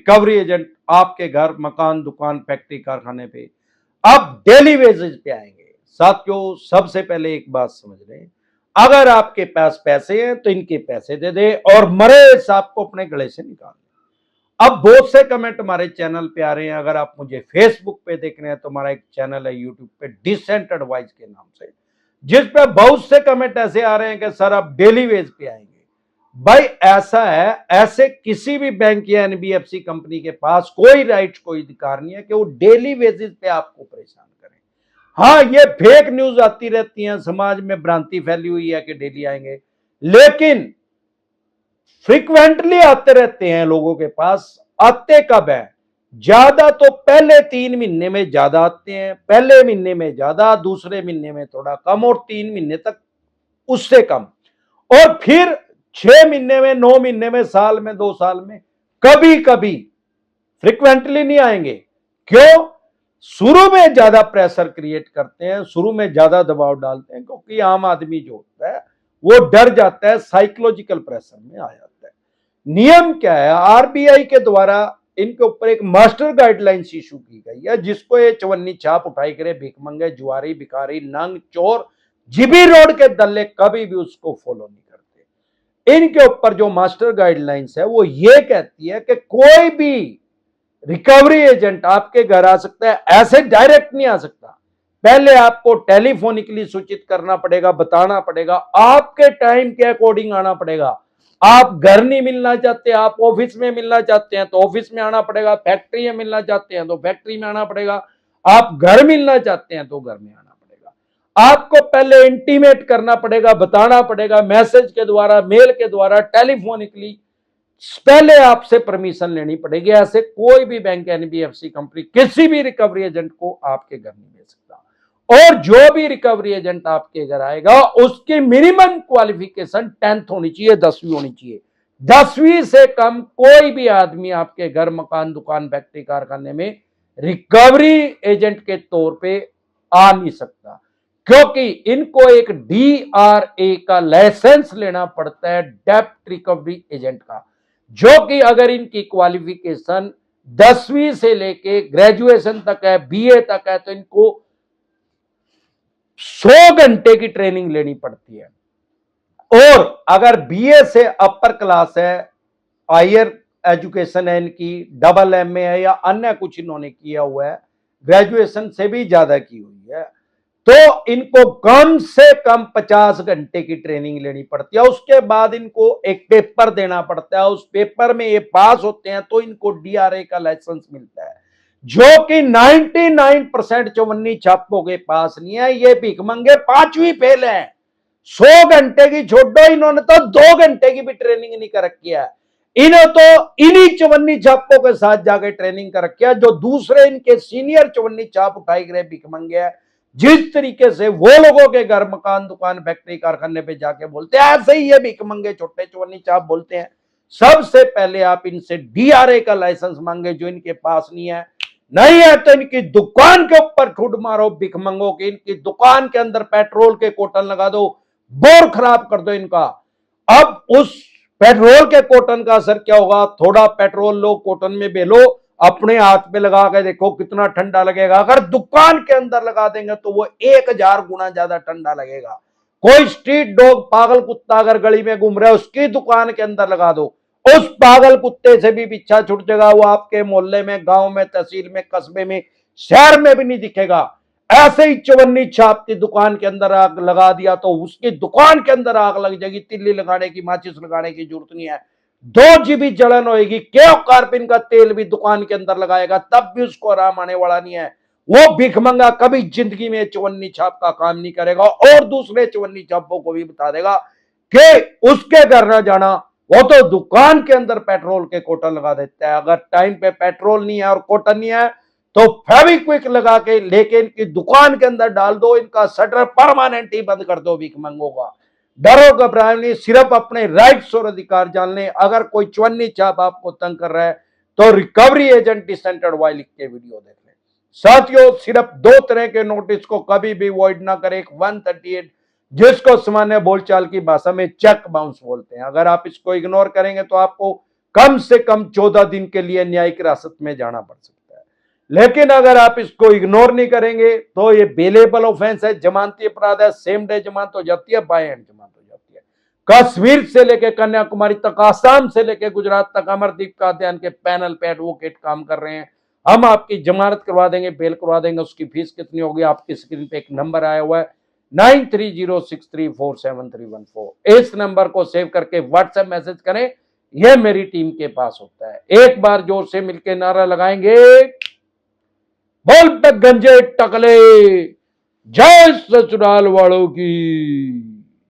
Recovery agent आपके घर, मकान, दुकान, फैक्ट्री, कारखाने पे अब डेली वेजेस पे आएंगे। साथियों, सबसे पहले एक बात समझ लें, अगर आपके पास पैसे हैं तो इनके पैसे दे दे और मरे सांप को अपने गले से निकाल दे। अब बहुत से कमेंट हमारे चैनल पे आ रहे हैं। अगर आप मुझे फेसबुक पे देख रहे हैं तो हमारा एक चैनल है यूट्यूब पे डिसेंट एडवाइस के नाम से, जिस पे बहुत से कमेंट ऐसे आ रहे हैं कि सर आप डेली वेज पे आएंगे। भाई ऐसा है, ऐसे किसी भी बैंक या एनबीएफसी कंपनी के पास कोई राइट, कोई अधिकार नहीं है कि वो डेली बेसिस पे आपको परेशान करें। हाँ, ये फेक न्यूज आती रहती है, समाज में भ्रांति फैली हुई है कि डेली आएंगे, लेकिन फ्रीक्वेंटली आते रहते हैं लोगों के पास। आते कब है? ज्यादा तो पहले 3 महीने में ज्यादा आते हैं, पहले महीने में ज्यादा, दूसरे महीने में थोड़ा कम और 3 महीने तक उससे कम, और फिर 6 महीने में, 9 महीने में, साल में, 2 साल में कभी कभी। फ्रिक्वेंटली नहीं आएंगे। क्यों? शुरू में ज्यादा प्रेशर क्रिएट करते हैं, शुरू में ज्यादा दबाव डालते हैं, क्योंकि आम आदमी जो होता है वो डर जाता है, साइकोलॉजिकल प्रेशर में आ जाता है। नियम क्या है? आरबीआई के द्वारा इनके ऊपर एक मास्टर गाइडलाइंस इशू की गई है, जिसको ये चवन्नी छाप उठाई करे भिखमंगे, जुआरी, भिखारी, नंग, चोर, जीबी रोड के दल्ले कभी भी उसको फॉलो नहीं करते। इनके ऊपर जो मास्टर गाइडलाइंस है वो ये कहती है कि कोई भी रिकवरी एजेंट आपके घर आ सकता है, ऐसे डायरेक्ट नहीं आ सकता। पहले आपको टेलीफोनिकली सूचित करना पड़ेगा, बताना पड़ेगा, आपके टाइम के अकॉर्डिंग आना पड़ेगा। आप घर नहीं मिलना चाहते, आप ऑफिस में मिलना चाहते हैं तो ऑफिस में आना पड़ेगा, फैक्ट्री में मिलना चाहते हैं तो फैक्ट्री में आना पड़ेगा, आप घर मिलना चाहते हैं तो घर में आना पड़ेगा। आपको पहले इंटीमेट करना पड़ेगा, बताना पड़ेगा, मैसेज के द्वारा, मेल के द्वारा, टेलीफोनिकली पहले आपसे परमिशन लेनी पड़ेगी। ऐसे कोई भी बैंक, एनबीएफसी कंपनी किसी भी रिकवरी एजेंट को आपके घर नहीं दे सकता। और जो भी रिकवरी एजेंट आपके घर आएगा उसकी मिनिमम क्वालिफिकेशन 10th होनी चाहिए, 10वीं होनी चाहिए। 10वीं से कम कोई भी आदमी आपके घर, मकान, दुकान, फैक्ट्री, कारखाने में रिकवरी एजेंट के तौर पे आ नहीं सकता, क्योंकि इनको एक डीआरए का लाइसेंस लेना पड़ता है, डेब्ट रिकवरी एजेंट का, जो कि अगर इनकी क्वालिफिकेशन 10वीं से लेके ग्रेजुएशन तक है, बीए तक है, तो इनको 100 घंटे की ट्रेनिंग लेनी पड़ती है। और अगर बीए से अपर क्लास है, हायर एजुकेशन है इनकी, डबल एमए है या अन्य कुछ इन्होंने किया हुआ है, ग्रेजुएशन से भी ज्यादा की हुई है, तो इनको कम से कम 50 घंटे की ट्रेनिंग लेनी पड़ती है। उसके बाद इनको एक पेपर देना पड़ता है, उस पेपर में ये पास होते हैं तो इनको डीआरए का लाइसेंस मिलता है, जो कि 99% चवन्नी छापों के पास नहीं है। ये भिखमंगे 5वीं फेल है। 100 घंटे की छोड़ो, इन्होंने तो 2 घंटे की भी ट्रेनिंग नहीं कर रखी है। इन्होंने तो इन्हीं चवन्नी छापों के साथ जाके ट्रेनिंग कर रखी है, जो दूसरे इनके सीनियर चवन्नी छाप उठाई गए भिखमंगे है। जिस तरीके से वो लोगों के घर, मकान, दुकान, फैक्ट्री, कारखाने पे जाके बोलते हैं, ऐसे ही ये भिखमंगे छोटे चवन्नी छाप बोलते हैं। सबसे पहले आप इनसे डीआरए का लाइसेंस मांगे, जो इनके पास नहीं है। नहीं है तो इनकी दुकान के ऊपर ठुड मारो भिखमंगों की, इनकी दुकान के अंदर पेट्रोल के कोटन लगा दो, बोर खराब कर दो इनका। अब उस पेट्रोल के कोटन का असर क्या होगा? थोड़ा पेट्रोल लो, कोटन में बेलो, अपने हाथ पे लगा के देखो कितना ठंडा लगेगा। अगर दुकान के अंदर लगा देंगे तो वो 1000 गुना ज्यादा ठंडा लगेगा। कोई स्ट्रीट डॉग, पागल कुत्ता अगर गली में घूम रहा है, उसकी दुकान के अंदर लगा दो, उस पागल कुत्ते से भी पीछा छूट जाएगा। वो आपके मोहल्ले में, गांव में, तहसील में, कस्बे में, शहर में भी नहीं दिखेगा। ऐसे ही चवन्नी छाप की दुकान के अंदर आग लगा दिया तो उसकी दुकान के अंदर आग लग जाएगी। तिल्ली लगाने की, माचिस लगाने की जरूरत नहीं है। 2 जीबी जलन होगी। क्यों? कार्पिन का तेल भी दुकान के अंदर लगाएगा, तब भी उसको आराम आने वाला नहीं है। वो भिखमंगा कभी जिंदगी में चवन्नी छाप का काम नहीं करेगा, और दूसरे चवन्नी छापों को भी बता देगा कि उसके घर ना जाना, वो तो दुकान के अंदर पेट्रोल के कोटन लगा देता है। अगर टाइम पे पेट्रोल नहीं है और कोटन नहीं है तो फेविक्विक लगा के लेके इनकी दुकान के अंदर डाल दो, इनका शटर परमानेंट ही बंद कर दो भिखमंगों का। डरो घबराए नहीं, सिर्फ अपने राइट्स और अधिकार जान लें। अगर कोई चवन्नी छाप आपको तंग कर रहा है तो रिकवरी एजेंट डिसेंट एडवाइस लिख के वीडियो देख लें। साथियों, सिर्फ 2 तरह के नोटिस को कभी भी अवॉइड ना करें। 138, जिसको सामान्य बोलचाल की भाषा में चेक बाउंस बोलते हैं। अगर आप इसको इग्नोर करेंगे तो आपको कम से कम 14 दिन के लिए न्यायिक हिरासत में जाना पड़ सकता है। लेकिन अगर आप इसको इग्नोर नहीं करेंगे तो ये बेलेबल ऑफेंस है, जमानती अपराध है, सेम डे जमानत हो जाती है, बाय एंड जमानत हो जाती है। कश्मीर से लेकर कन्याकुमारी तक, आसाम से लेकर गुजरात तक अमरदीप कादियान के पैनल पे एडवोकेट काम कर रहे हैं। हम आपकी जमानत करवा देंगे, बेल करवा देंगे। उसकी फीस कितनी होगी, आपकी स्क्रीन पे एक नंबर आया हुआ है 9306347314। इस नंबर को सेव करके व्हाट्सएप मैसेज करें, यह मेरी टीम के पास होता है। एक बार जोर से मिलकर नारा लगाएंगे, बोल पे गंजे टकले, जय ससुराल वालों की।